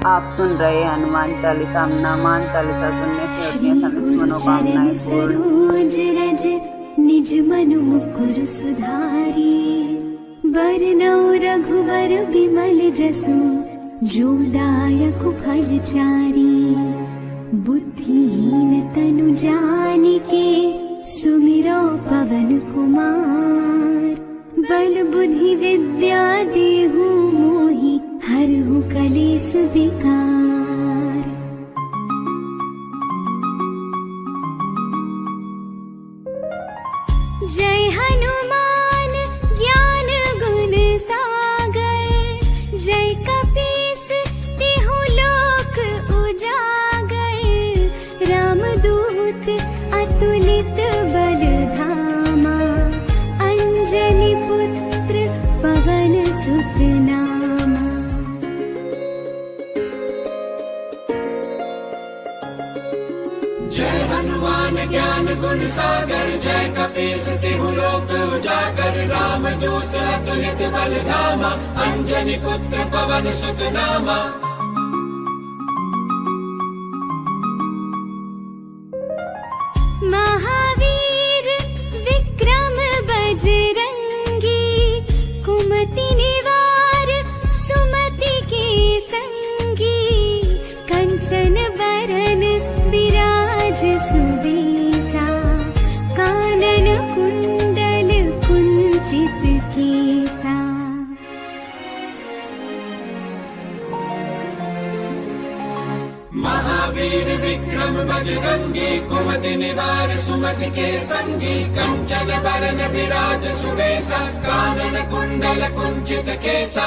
आप सुन रहे हनुमान चालीसा। हनुमान चालीसा सुनने से होती है सभी मनोकामनाएं पूर्ण। निज मनु मुकुर सुधारी, बरनौ रघुवर बिमल जसु, जो दायक फल चारी। बुद्धिहीन तनु जानिके, सुमिरो पवन कुमार। बल बुद्धि विद्या देहु मोहि, हरहु कलेस विकार। जय हनुमान ज्ञान गुण सागर, जय कपीस तिहु लोक उजागर। रामदूत अतुलित बल धामा, अंजनी पुत्र पवन सुत नामा। जय हनुमान ज्ञान गुण सागर, जय कपीस तिहु लोक उजागर। रामदूत अतुलित बल धामा, अंजनी पुत्र पवन सुत नामा। महावीर विक्रम बजरंगी, कुमति निवार सुमति के संगी। कंचन बरन विराज सुबेसा, कानन कुंडल कुंचित केसा। महावीर विक्रम बजरंगी, कुमति निवार सुमति के संगी। कंचन बरन विराज सुबेसा, कानन कुंडल कुंचित केसा।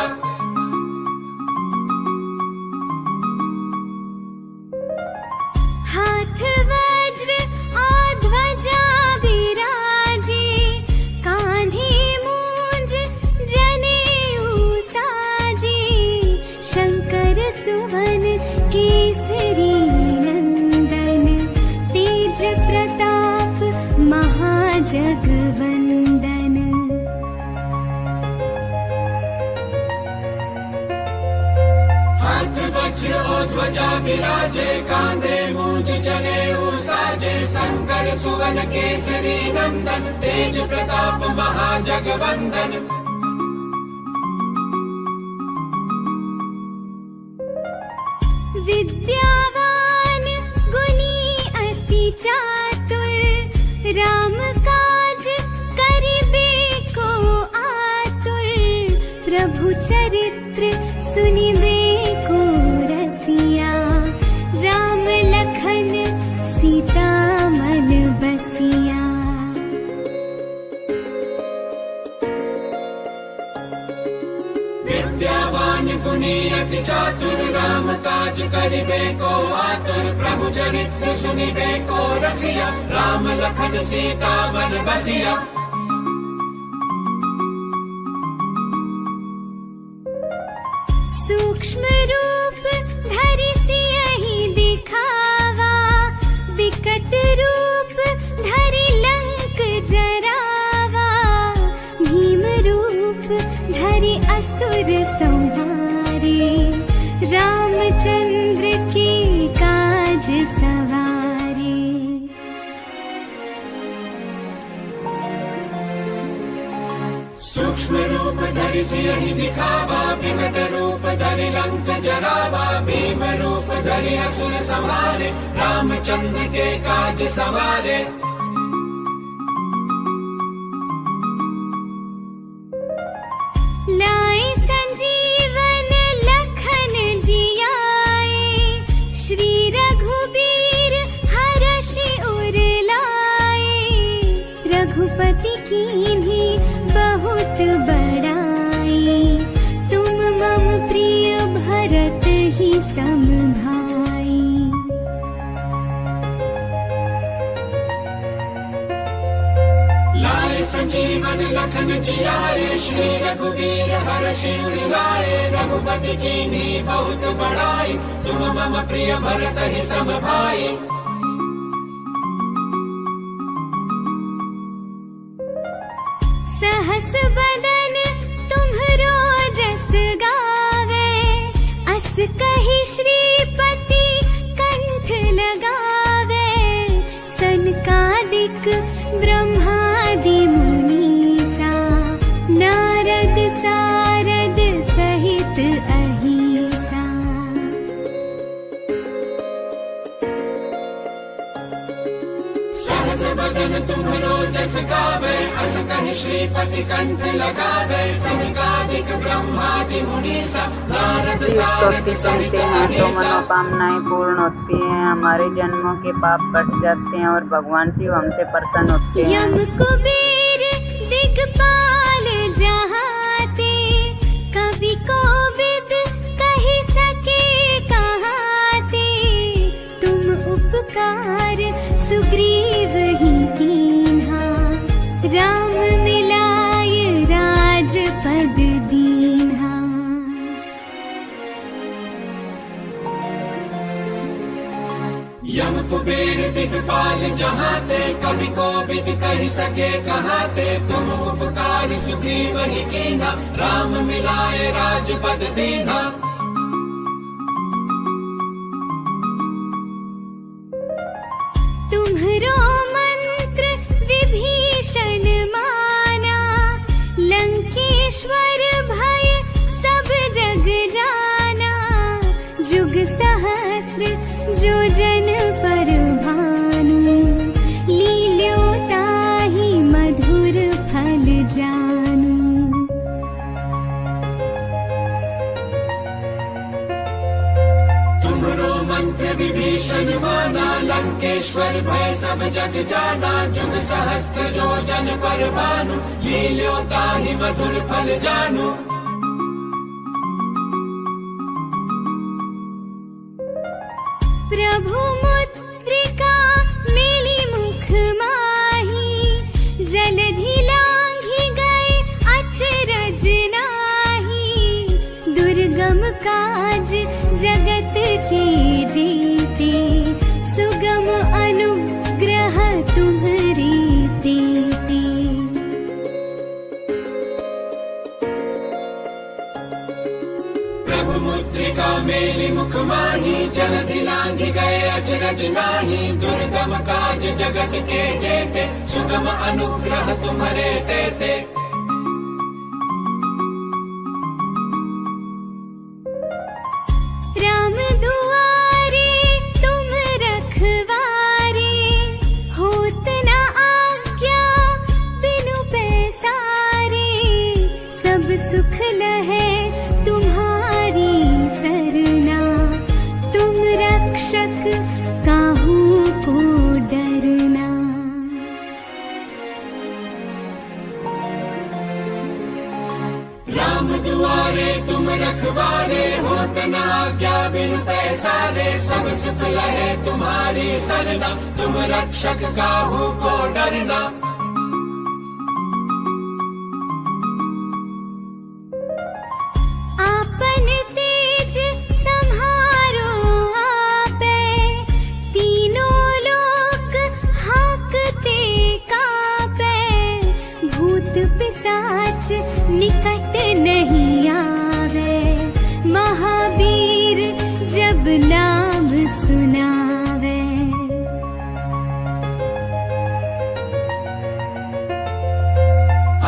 हाथ वज्र और ध्वजा विराजे, कांधे मूंज जनेऊ साजे। शंकर सुवन केसरी नंदन, तेज प्रताप महाजगवंदन। हाथ वज्र और ध्वजा विराजे, कांधे मूंज जनेऊ साजे। शंकर सुवन केसरी नंदन, तेज प्रताप महाजगवंदन। विद्यावान गुणी अति चातुर, राम काज करिबे को आतुर। प्रभु चरित्र सुनिबे को रसिया, राम लखन सीता मन बसिया। विद्यावान गुणी अति चातुर, राम काज करिबे को आतुर। प्रभु चरित्र सुनिबे को रसिया, राम लखन सीता मन बसिया। सूक्ष्म रूप धरि सियहि दिखावा, विकट रूप धरि लंक जरावा। भीम रूप धरि असुर संहारे, रामचंद्र के काज सवारे। सूक्ष्म रूप धरि सियहि दिखावा, विकट रूप धरि लंक जरावा। भीम रूप धरि असुर संहारे, रामचंद्र के काज सवारे। लाए संजीवन लखन जियाए, श्री रघुबीर हरषि उर लाए। रघुपति कीन्ही बहुत बड़ाई, तुम मम प्रिय भरत ही सम भाई। लाए संजीवन लखन जियाए, श्री रघुवीर हरषि उर लाए। रघुपति कीन्ही बहुत बड़ाई, तुम मम प्रिय भरत ही सम भाई। सहस बदन तुम्हरो जस गावे, अस कहि श्री तुम्हरो जस गावे, अस कहि श्रीपति कंठ लगावे। सनकादिक ब्रह्मादि मुनीसा, नारद सारद सहित सुनते हैं तो अहिसा। मनोकामनाएं पूर्ण होती हैं, हमारे जन्मों के पाप कट जाते हैं और भगवान शिव हमसे प्रसन्न होते हैं। यम कुबेर दिक्पाल जहाते, कवि कोविद कहि सके कहाते। तुम उपकार सुग्रीव ही कीन्हा, राम मिलाय राजपद दीन्हा। यम कुबेर दिक्पाल जहाते, कवि कोविद कहि सके कहाते। तुम उपकार सुग्रीव ही कीन्हा, राम मिलाए राजपद दीन्हा। तुम्हरो मंत्र विभीषण माना, लंकेश्वर भय सब जग जाना। जुग सहस्र जो जन पर भानु, लील्यो ताहि मधुर फल जानू। तुम्हरो मंत्र विभीषण माना, लंकेश्वर भय सब जग जाना। जुग सहस्त्र जो जन पर भानु, लील्यो ताहि मधुर फल जानू। प्रभु मुद्रिका मिली मुख माही, जलधि लांघि गए अचरज नाही। दुर्गम काज जगत के जीते, सुगम अनुग्रह तुम्हरे तेते। प्रभु मुद्रिका मेली मुख माही, जलधि लांघि गए अचरज नाही। दुर्गम काज जगत के जेते, सुगम अनुग्रह तुम्हरे तेते। राम दुआरे तुम रखवारे, होत न आज्ञा बिनु पैसारे। सब सुख लहे तुम्हारी सरना, तुम रक्षक काहू को डरना। राम दुआरे तुम रखवारे, होत न आज्ञा बिनु पैसारे। सब सुख लहे तुम्हारी सरना, तुम रक्षक काहू को डरना। आपन तेज सम्हारो आपे, तीनों लोक हांकते कापे। भूत पिशाच निकट नहीं आवे, महावीर जब नाम सुनावे।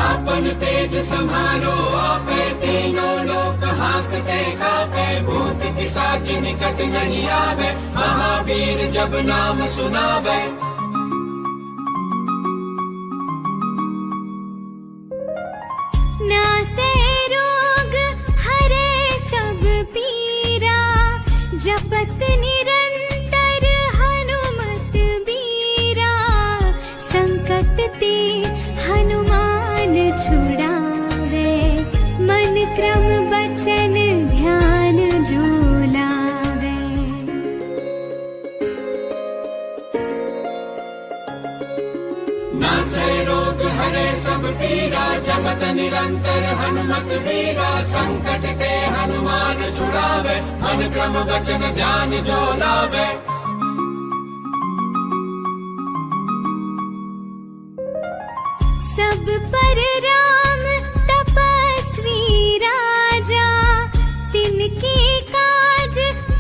आपन तेज समारो आपे, तीनों लोक हांकते कापे। भूत पिशाच निकट नहीं आवे, महावीर जब नाम सुनावे। नासे रोग हरे सब पीरा, जपत निरंतर हनुमत बीरा। संकट ते हनुमान छुड़ावे, मन क्रम बचन ध्यान जो लावे। नासै रोग हरे सब पीरा, जपत निरंतर हनुमत बीरा। संकट ते हनुमान छुड़ावे, मन क्रम वचन ध्यान जो लावे। सब पर राम तपस्वी राजा, तिनके काज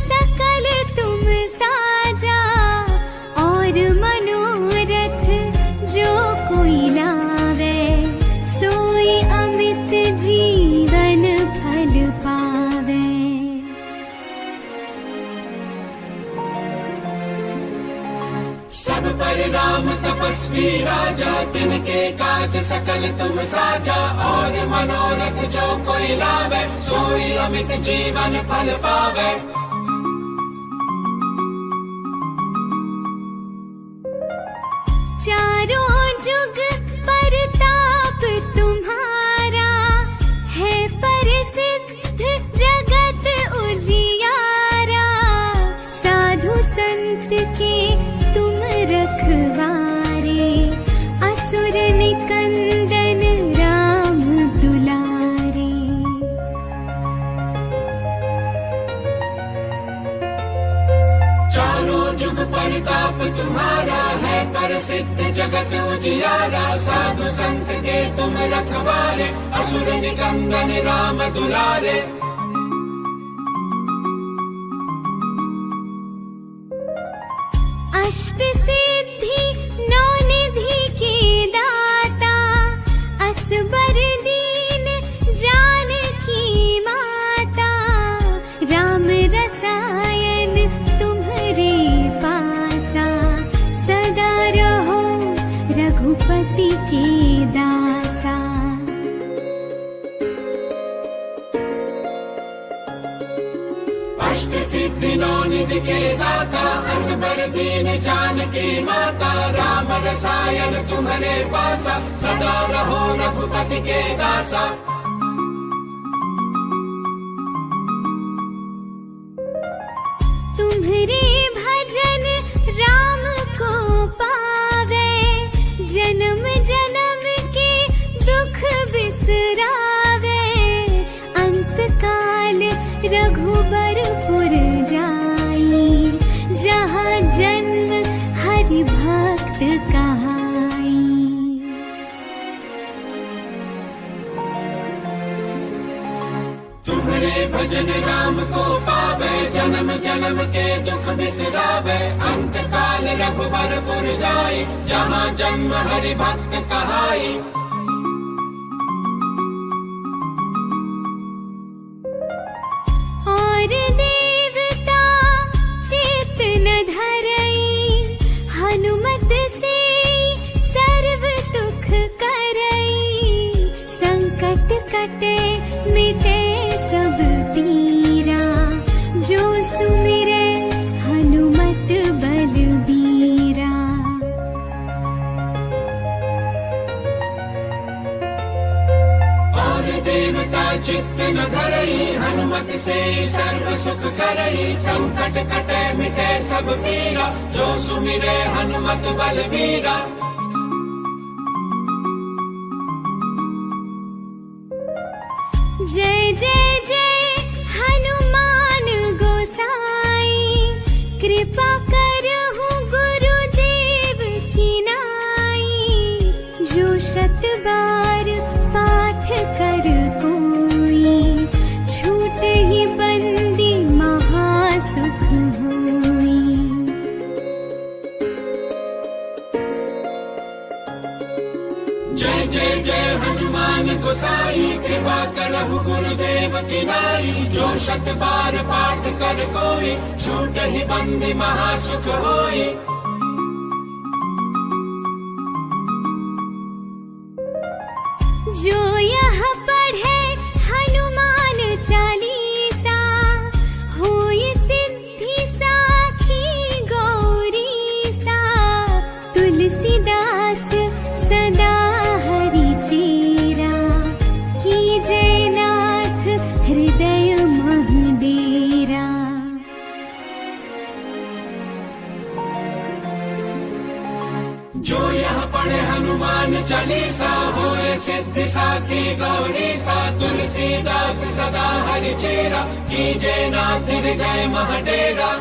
सकल तुम साजा। और मनोरथ जो कोई लावे, सोई अमित जीवन फल पावे। सब सब पर राम तपस्वी राजा, तिनके काज सकल तुम साजा। और मनोरथ जो कोई लावे, सोई अमित जीवन फल पावे। चारों जुग परताप तुम्हारा, है प्रसिद्ध जगत उजियारा। साधु संत के तुम रखवारे, असुर निकंदन राम दुलारे। चारों जुग परताप तुम्हारा, है प्रसिद्ध जगत उजियारा। साधु संत के तुम रखवारे, असुर निकंदन राम दुलारे। अष्ट सिद्धि नौ निधि के दाता, असबर दीन जानकी माता। राम रसायन तुम्हारे पासा, सदा रहो रघुपति के दासा। अष्ट सिद्धि नौ निधि के दाता, असबर दीन जानकी माता। राम रसायन तुम्हारे पासा, सदा रहो रघुपति के दासा। तुम्हारे भजन राम को पावे, जन्म जन्म के दुख बिसरावे। अंत काल रघुबरपुर जाई, जहाँ जन्म हरि भक्त कहाई। तुम्हारे भजन राम को पावे, जन्म जन्म के दुख बिसरावे। अंत काल रघुबरपुर जाई, जहाँ जन्म हरि भक्त कहाई। और देवता चित न धरई, हनुमत से सर्व सुख करई। संकट कटे मिटे सब पीरा, जो सुमिरे हनुमत बलबीरा। और देवता चित्त न धरई, हनुमत से सर्व सुख करई। संकट कटे मिटे सब पीरा, जो सुमिरे हनुमत बलबीरा। जय जय जय हनुमान गोसाई, कृपा करहु गुरुदेव की नाई। जो शत बार पाठ कर कोई, छूट ही बंदी महासुख होई। जय जय जय हनुमान गोसाई, कृपा करहु गुरुदेव की नाई। जो शत बार पाठ कर कोई, छूट ही बंदी महासुख होई। जो यह पढ़े हनुमान चालीसा, होय सिद्धि साखी गौरीसा। तुलसीदास सदा हरि चेरा, कीजय नाथ हृदय मह डेरा। जो यह पढ़े हनुमान चालीसा, होए सिद्धि साखी गौरीसा। तुलसीदास सदा हरि चेरा, कीजय नाथ हृदय मह डेरा।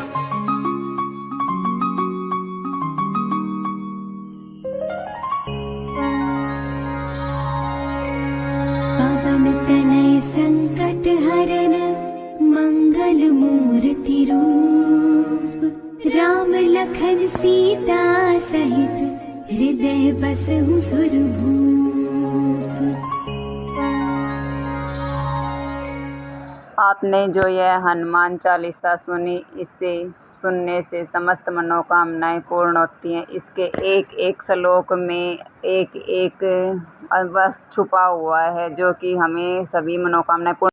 पवन तनय संकट हरन, मंगल मूर्ति रूप। राम लखन सीता सहित, हृदय बसहु सुरभूप। आपने जो यह हनुमान चालीसा सुनी, इससे सुनने से समस्त मनोकामनाएं पूर्ण होती हैं। इसके एक एक श्लोक में एक एक बस छुपा हुआ है जो कि हमें सभी मनोकामनाएं पूर्ण